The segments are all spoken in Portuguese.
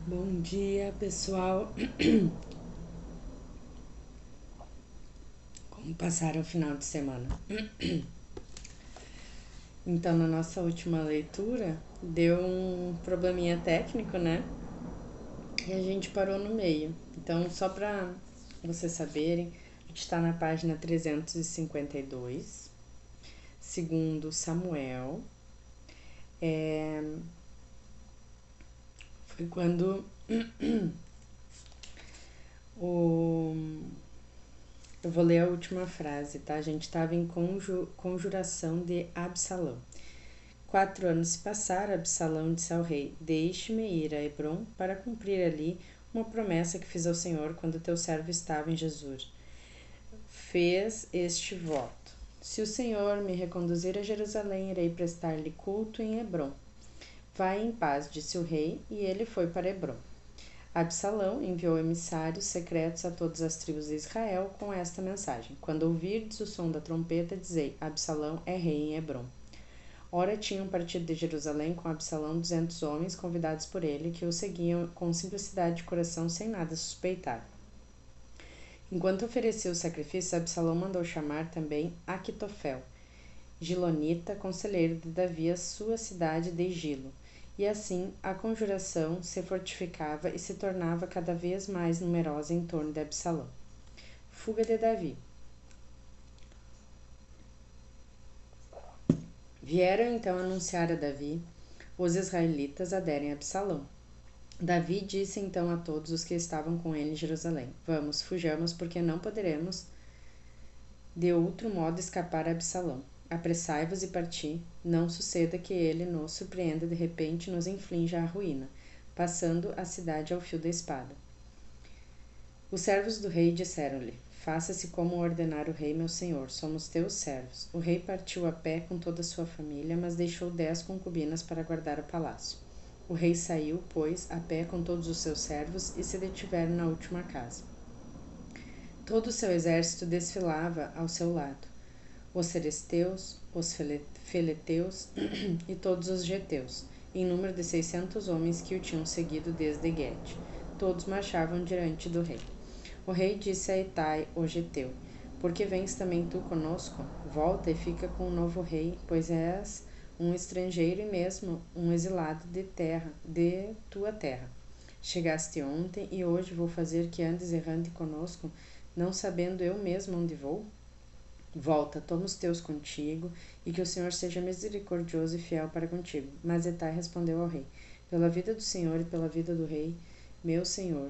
Bom dia, pessoal. Como passaram o final de semana? Então, na nossa última leitura, deu um probleminha técnico, né? E a gente parou no meio. Então, só para vocês saberem, a gente está na página 352, segundo Samuel. Foi quando o eu vou ler a última frase, tá? A gente estava em conjuração de Absalão. 4 anos se passaram, Absalão disse ao rei: Deixe-me ir a Hebrom para cumprir ali uma promessa que fiz ao Senhor quando teu servo estava em Jesus. Fez este voto: Se o Senhor me reconduzir a Jerusalém, irei prestar-lhe culto em Hebrom. Vai em paz, disse o rei, e ele foi para Hebrom. Absalão enviou emissários secretos a todas as tribos de Israel com esta mensagem: Quando ouvirdes o som da trompeta, dizei: Absalão é rei em Hebrom. Ora tinham partido de Jerusalém com Absalão 200 homens, convidados por ele, que o seguiam com simplicidade de coração, sem nada suspeitar. Enquanto oferecia os sacrifícios, Absalão mandou chamar também Aquitofel, gilonita, conselheiro de Davi, a sua cidade de Gilo. E assim a conjuração se fortificava e se tornava cada vez mais numerosa em torno de Absalão. Fuga de Davi. Vieram então anunciar a Davi: os israelitas aderem a Absalão. Davi disse então a todos os que estavam com ele em Jerusalém: Vamos, fujamos, porque não poderemos de outro modo escapar a Absalão. Apressai-vos e parti, não suceda que ele nos surpreenda de repente e nos inflinja a ruína, passando a cidade ao fio da espada. Os servos do rei disseram-lhe: Faça-se como ordenar o rei meu senhor, somos teus servos. O rei partiu a pé com toda a sua família, mas deixou 10 concubinas para guardar o palácio. O rei saiu, pois, a pé com todos os seus servos e se detiveram na última casa. Todo o seu exército desfilava ao seu lado: os seresteus, os feleteus e todos os geteus, em número de 600 homens que o tinham seguido desde Gete. Todos marchavam diante do rei. O rei disse a Itai, o geteu: Por que vens também tu conosco? Volta e fica com o novo rei, pois és um estrangeiro e mesmo um exilado de tua terra. Chegaste ontem e hoje vou fazer que andes errante conosco, não sabendo eu mesmo onde vou? Volta, toma os teus contigo, e que o Senhor seja misericordioso e fiel para contigo. Mas Itai respondeu ao rei: Pela vida do Senhor e pela vida do rei, meu senhor,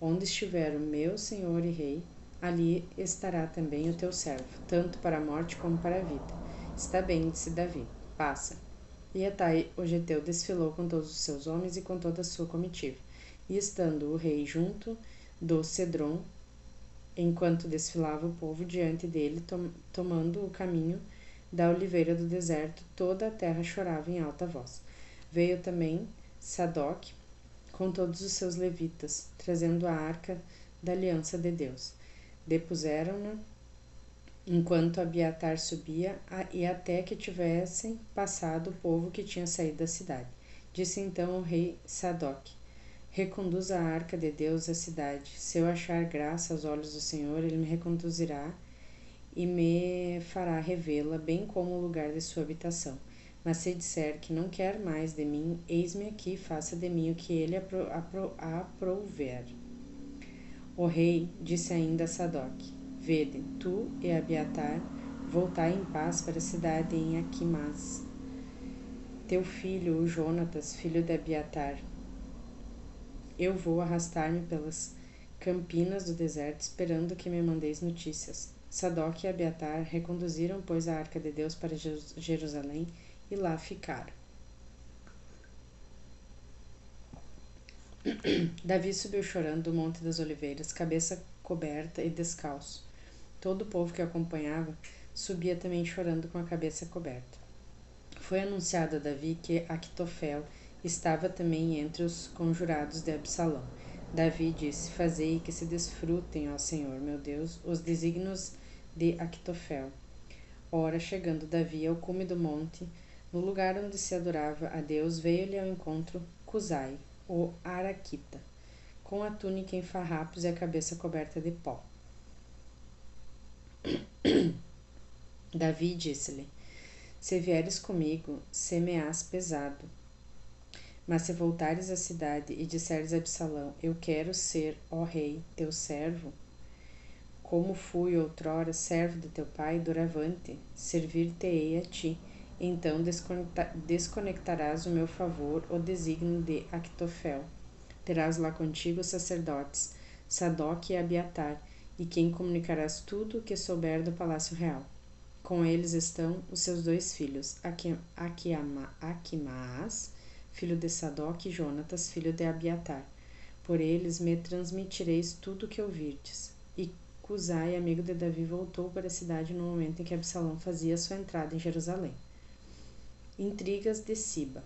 onde estiver o meu senhor e rei, ali estará também o teu servo, tanto para a morte como para a vida. Está bem, disse Davi, passa. E Itai, o geteu, desfilou com todos os seus homens e com toda a sua comitiva. E estando o rei junto do Cedron, enquanto desfilava o povo diante dele, tomando o caminho da oliveira do deserto, toda a terra chorava em alta voz. Veio também Sadoc com todos os seus levitas, trazendo a arca da aliança de Deus. Depuseram-na enquanto Abiatar subia, e até que tivessem passado o povo que tinha saído da cidade. Disse então o rei Sadoc: Reconduza a arca de Deus à cidade. Se eu achar graça aos olhos do Senhor, ele me reconduzirá e me fará revê-la, bem como o lugar de sua habitação. Mas se disser que não quer mais de mim, eis-me aqui, faça de mim o que ele aprouver. O rei disse ainda a Sadoc: Vede, tu e Abiatar, voltai em paz para a cidade em Aquimas. Teu filho, o Jonatas, filho de Abiatar, eu vou arrastar-me pelas campinas do deserto, esperando que me mandeis notícias. Sadoc e Abiatar reconduziram, pois, a arca de Deus para Jerusalém e lá ficaram. Davi subiu chorando do Monte das Oliveiras, cabeça coberta e descalço. Todo o povo que o acompanhava subia também chorando com a cabeça coberta. Foi anunciado a Davi que Aquitofel estava também entre os conjurados de Absalão. Davi disse: Fazei que se desfrutem, ó Senhor, meu Deus, os desígnios de Aquitofel. Ora, chegando Davi ao cume do monte, no lugar onde se adorava a Deus, veio-lhe ao encontro Cusai, o Araquita, com a túnica em farrapos e a cabeça coberta de pó. Davi disse-lhe: Se vieres comigo, se-me-ás pesado. Mas se voltares à cidade e disseres a Absalão: Eu quero ser, ó rei, teu servo, como fui outrora servo de teu pai, doravante, servir-te-ei a ti. Então desconectarás o meu favor, o desígnio de Actofel. Terás lá contigo os sacerdotes, Sadoc e Abiatar, e quem comunicarás tudo o que souber do palácio real. Com eles estão os seus 2 filhos, Aquimaas, filho de Sadoc, e Jonatas, filho de Abiatar. Por eles me transmitireis tudo o que ouvirdes. E Cusai, amigo de Davi, voltou para a cidade no momento em que Absalão fazia sua entrada em Jerusalém. Intrigas de Siba.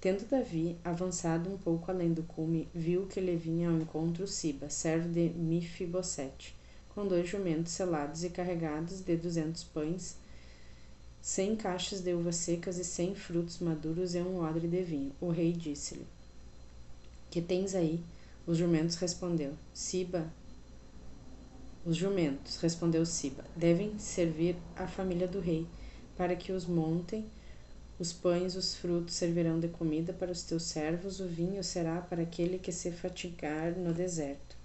Tendo Davi avançado um pouco além do cume, viu que lhe vinha ao encontro Siba, servo de Mefibosete, com 2 jumentos selados e carregados de 200 pães, 100 caixas de uvas secas e 100 frutos maduros e um odre de vinho. O rei disse-lhe: Que tens aí? Os jumentos, respondeu Siba, devem servir à família do rei, para que os montem. Os pães, os frutos servirão de comida para os teus servos, o vinho será para aquele que se fatigar no deserto.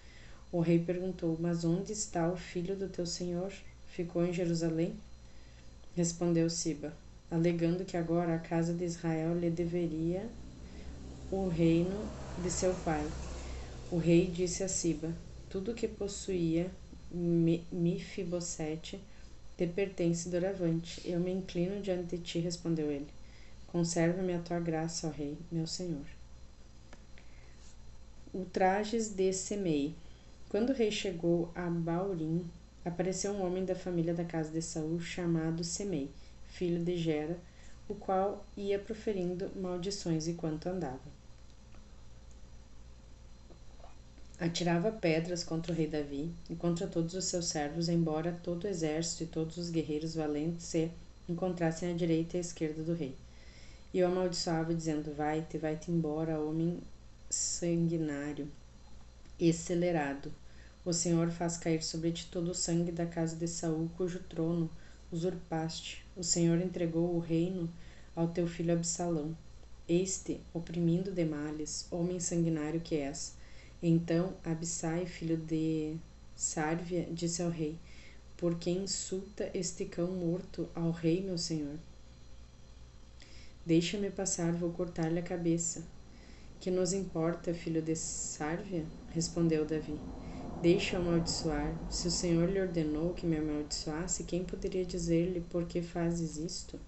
O rei perguntou: Mas onde está o filho do teu senhor? Ficou em Jerusalém? Respondeu Siba, alegando que agora a casa de Israel lhe deveria o reino de seu pai. O rei disse a Siba: Tudo o que possuía Mefibosete te pertence doravante. Eu me inclino diante de ti, respondeu ele. Conserva-me a tua graça, ó rei, meu senhor. Ultrajes de Semei. Quando o rei chegou a Baurim, apareceu um homem da família da casa de Saul chamado Semei, filho de Gera, o qual ia proferindo maldições enquanto andava. Atirava pedras contra o rei Davi e contra todos os seus servos, embora todo o exército e todos os guerreiros valentes se encontrassem à direita e à esquerda do rei. E o amaldiçoava, dizendo: Vai-te embora, homem sanguinário e acelerado. O Senhor faz cair sobre ti todo o sangue da casa de Saul, cujo trono usurpaste. O Senhor entregou o reino ao teu filho Absalão. Este, oprimindo de males, homem sanguinário que és. Então Abissai, filho de Sárvia, disse ao rei: Por que insulta este cão morto ao rei, meu senhor? Deixa-me passar, vou cortar-lhe a cabeça. Que nos importa, filho de Sárvia? Respondeu Davi. Deixa-o amaldiçoar. Se o Senhor lhe ordenou que me amaldiçoasse, quem poderia dizer-lhe: Por que fazes isto?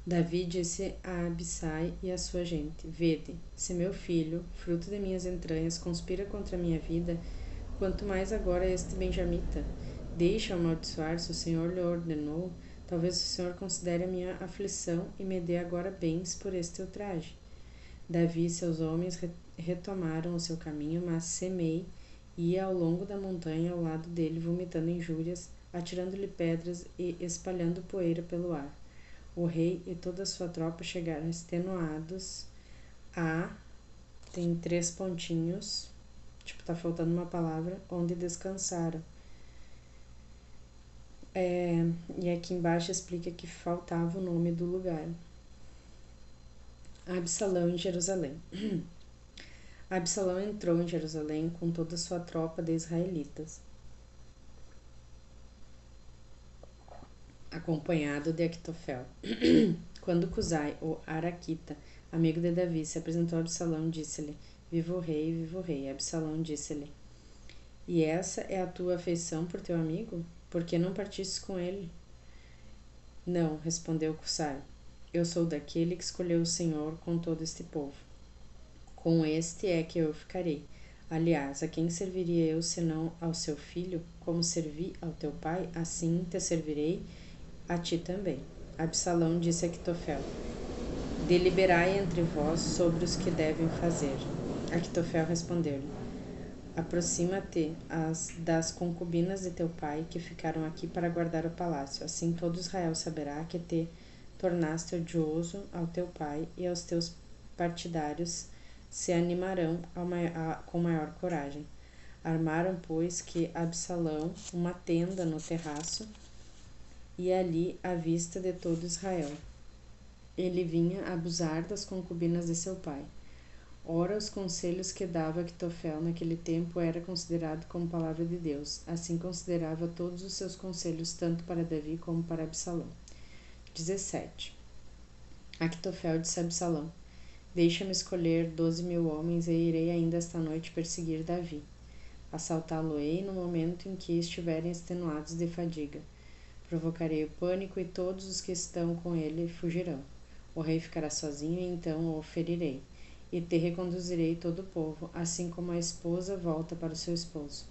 Davi disse a Abissai e a sua gente: Vede, se meu filho, fruto de minhas entranhas, conspira contra a minha vida, quanto mais agora este benjamita. Deixa-o amaldiçoar, se o Senhor lhe ordenou. Talvez o Senhor considere a minha aflição e me dê agora bens por este ultraje. Davi e seus homens retomaram o seu caminho, mas Semei ia ao longo da montanha ao lado dele, vomitando injúrias, atirando-lhe pedras e espalhando poeira pelo ar. O rei e toda a sua tropa chegaram extenuados a... Tem 3 pontinhos, tipo, tá faltando uma palavra, onde descansaram. E aqui embaixo explica que faltava o nome do lugar. Absalão em Jerusalém. Absalão entrou em Jerusalém com toda a sua tropa de israelitas, acompanhado de Actofel. Quando Cusai, o Araquita, amigo de Davi, se apresentou a Absalão, disse-lhe: Viva o rei, viva o rei. Absalão disse-lhe: E essa é a tua afeição por teu amigo? Por que não partistes com ele? Não, respondeu Cusai. Eu sou daquele que escolheu o Senhor com todo este povo. Com este é que eu ficarei. Aliás, a quem serviria eu senão ao seu filho? Como servi ao teu pai, assim te servirei a ti também. Absalão disse a Actofel: Deliberai entre vós sobre os que devem fazer. Actofel respondeu-lhe: Aproxima-te das concubinas de teu pai, que ficaram aqui para guardar o palácio. Assim todo Israel saberá que te tornaste odioso ao teu pai, e aos teus partidários se animarão com maior coragem. Armaram, pois, que Absalão uma tenda no terraço, e ali à vista de todo Israel. Ele vinha abusar das concubinas de seu pai. Ora, os conselhos que dava Aquitofel naquele tempo era considerado como palavra de Deus. Assim considerava todos os seus conselhos, tanto para Davi como para Absalão. 17. Aquitofel disse a Absalão: Deixa-me escolher 12.000 homens e irei ainda esta noite perseguir Davi. Assaltá-lo-ei no momento em que estiverem extenuados de fadiga. Provocarei o pânico e todos os que estão com ele fugirão. O rei ficará sozinho e então o ferirei. E te reconduzirei todo o povo, assim como a esposa volta para o seu esposo.